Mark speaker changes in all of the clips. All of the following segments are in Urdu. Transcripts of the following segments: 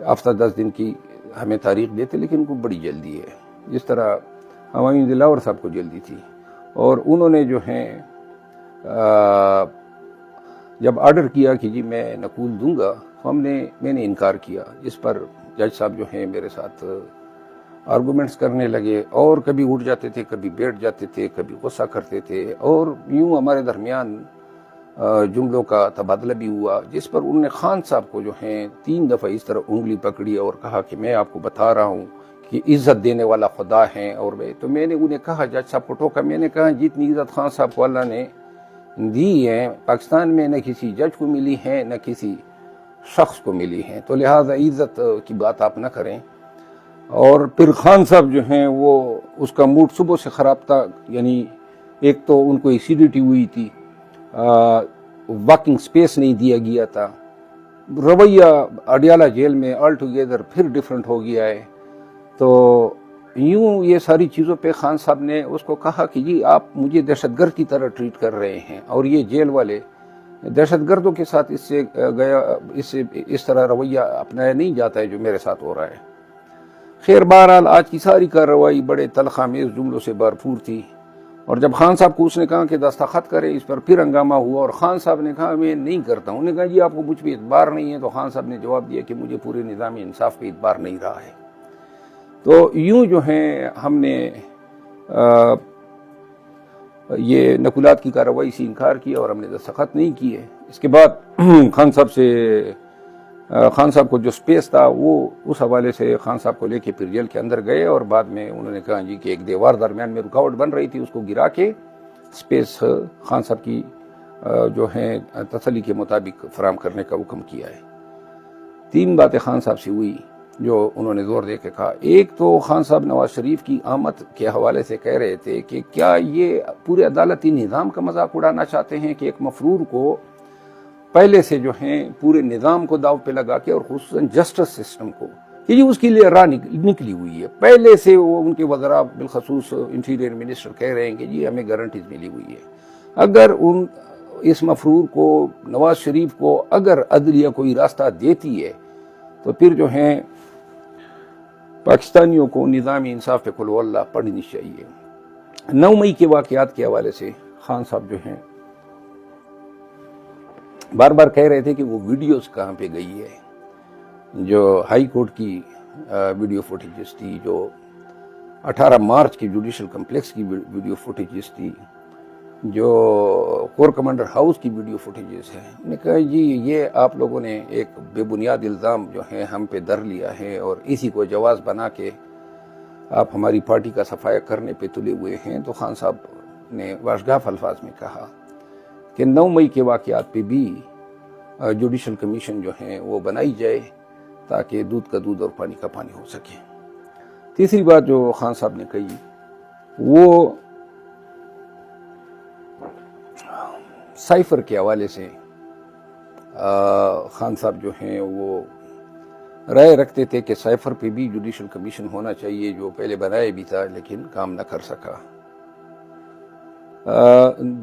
Speaker 1: ہفتہ 10 دن کی ہمیں تاریخ دیتے، لیکن ان کو بڑی جلدی ہے، جس طرح ہمایوں دلاور صاحب کو جلدی تھی، اور انہوں نے جو ہیں جب آرڈر کیا کہ جی میں نقول دوں گا، میں نے انکار کیا، جس پر جج صاحب جو ہیں میرے ساتھ آرگومنٹس کرنے لگے، اور کبھی اٹھ جاتے تھے، کبھی بیٹھ جاتے تھے، کبھی غصہ کرتے تھے، اور یوں ہمارے درمیان جملوں کا تبادلہ بھی ہوا، جس پر انہوں نے خان صاحب کو جو ہیں 3 دفعہ اس طرح انگلی پکڑی اور کہا کہ میں آپ کو بتا رہا ہوں کہ عزت دینے والا خدا ہے، اور میں نے انہیں کہا، جج صاحب کو ٹوکا، میں نے کہا جتنی عزت خان صاحب کو اللہ نے دی ہے پاکستان میں، نہ کسی جج کو ملی ہے، نہ کسی شخص کو ملی ہے، تو لہٰذا عزت کی بات آپ نہ کریں۔ اور پھر خان صاحب جو ہیں وہ اس کا موڈ صبح سے خراب تھا، یعنی ایک تو ان کو ایسیڈیٹی ہوئی تھی، واکنگ سپیس نہیں دیا گیا تھا، رویہ اڈیالہ جیل میں آل ٹوگیدر پھر ڈیفرنٹ ہو گیا ہے، تو یوں یہ ساری چیزوں پہ خان صاحب نے اس کو کہا کہ جی آپ مجھے دہشت گرد کی طرح ٹریٹ کر رہے ہیں، اور یہ جیل والے دہشت گردوں کے ساتھ اس طرح رویہ اپنایا نہیں جاتا ہے جو میرے ساتھ ہو رہا ہے۔ خیر بہرحال آج کی ساری کارروائی بڑے تلخامیز جملوں سے بھرپور تھی، اور جب خان صاحب کو اس نے کہا کہ دستخط کرے اس پر، پھر ہنگامہ ہوا، اور خان صاحب نے کہا میں نہیں کرتا ہوں۔ انہوں نے کہا جی آپ کو مجھ پہ اعتبار نہیں ہے، تو خان صاحب نے جواب دیا کہ مجھے پورے نظام انصاف پہ اعتبار نہیں رہا ہے۔ تو یوں جو ہیں ہم نے یہ نقولات کی کارروائی سے انکار کیا، اور ہم نے دستخط نہیں کیے۔ اس کے بعد خان صاحب کو جو سپیس تھا وہ اس حوالے سے خان صاحب کو لے کے پھر جیل کے اندر گئے، اور بعد میں انہوں نے کہا جی کہ ایک دیوار درمیان میں رکاوٹ بن رہی تھی، اس کو گرا کے سپیس خان صاحب کی جو ہیں تسلی کے مطابق فراہم کرنے کا حکم کیا ہے۔ 3 باتیں خان صاحب سے ہوئی جو انہوں نے زور دے کے کہا۔ ایک تو خان صاحب نواز شریف کی آمد کے حوالے سے کہہ رہے تھے کہ کیا یہ پورے عدالتی نظام کا مذاق اڑانا چاہتے ہیں کہ ایک مفرور کو پہلے سے جو ہیں پورے نظام کو داؤ پہ لگا کے، اور خصوصاً جسٹس سسٹم کو، کہ جی اس کے لیے راہ نکلی ہوئی ہے، پہلے سے وہ ان کے وزراء بالخصوص انٹیریئر منسٹر کہہ رہے ہیں کہ جی ہمیں گارنٹیز ملی ہوئی ہے۔ اگر اس مفرور کو، نواز شریف کو، اگر عدلیہ کوئی راستہ دیتی ہے تو پھر جو ہیں پاکستانیوں کو نظامی انصاف پہ قل ہو اللہ پڑھنی چاہیے۔ 9 مئی کے واقعات کے حوالے سے خان صاحب جو ہیں بار بار کہہ رہے تھے کہ وہ ویڈیوز کہاں پہ گئی ہے، جو ہائی کورٹ کی ویڈیو فوٹیجز تھی، جو 18 مارچ کی جوڈیشل کمپلیکس کی ویڈیو فوٹیجز تھی، جو کور کمانڈر ہاؤس کی ویڈیو فوٹیجز ہیں۔ میں نے کہا جی یہ آپ لوگوں نے ایک بے بنیاد الزام جو ہے ہم پہ در لیا ہے، اور اسی کو جواز بنا کے آپ ہماری پارٹی کا صفایا کرنے پہ تلے ہوئے ہیں۔ تو خان صاحب نے واشگاف الفاظ میں کہا کہ 9 مئی کے واقعات پہ بھی جوڈیشل کمیشن جو ہیں وہ بنائی جائے تاکہ دودھ کا دودھ اور پانی کا پانی ہو سکے۔ تیسری بات جو خان صاحب نے کہی وہ سائفر کے حوالے سے خان صاحب جو ہیں وہ رائے رکھتے تھے کہ سائفر پہ بھی جوڈیشل کمیشن ہونا چاہیے، جو پہلے بنایا بھی تھا لیکن کام نہ کر سکا۔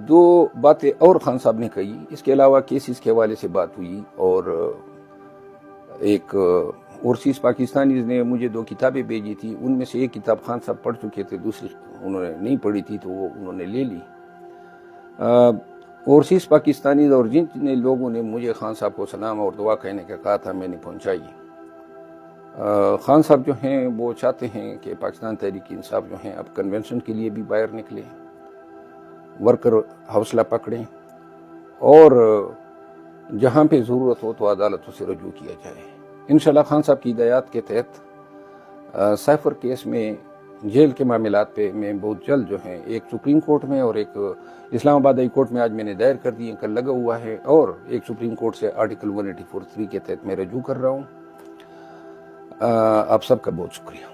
Speaker 1: 2 باتیں اور خان صاحب نے کہی، اس کے علاوہ کیسز کے حوالے سے بات ہوئی، اور ایک اورسیز پاکستانیز نے مجھے 2 کتابیں بھیجی تھی، ان میں سے ایک کتاب خان صاحب پڑھ چکے تھے، دوسری انہوں نے نہیں پڑھی تھی تو وہ انہوں نے لے لی۔ اورسیز پاکستانیز اور جن لوگوں نے مجھے خان صاحب کو سلام اور دعا کہنے کا کہا تھا میں نے پہنچائی۔ خان صاحب جو ہیں وہ چاہتے ہیں کہ پاکستان تحریک انصاف جو ہیں اب کنونشن کے لیے بھی باہر نکلیں، ورکر حوصلہ پکڑیں، اور جہاں پہ ضرورت ہو تو عدالتوں سے رجوع کیا جائے۔ انشاءاللہ خان صاحب کی ہدایات کے تحت سائفر کیس میں جیل کے معاملات پہ میں بہت جلد جو ہیں ایک سپریم کورٹ میں اور ایک اسلام آباد ہائی کورٹ میں آج میں نے دائر کر دی ہے، کل لگا ہوا ہے، اور ایک سپریم کورٹ سے آرٹیکل 184(3) کے تحت میں رجوع کر رہا ہوں۔ آپ سب کا بہت شکریہ۔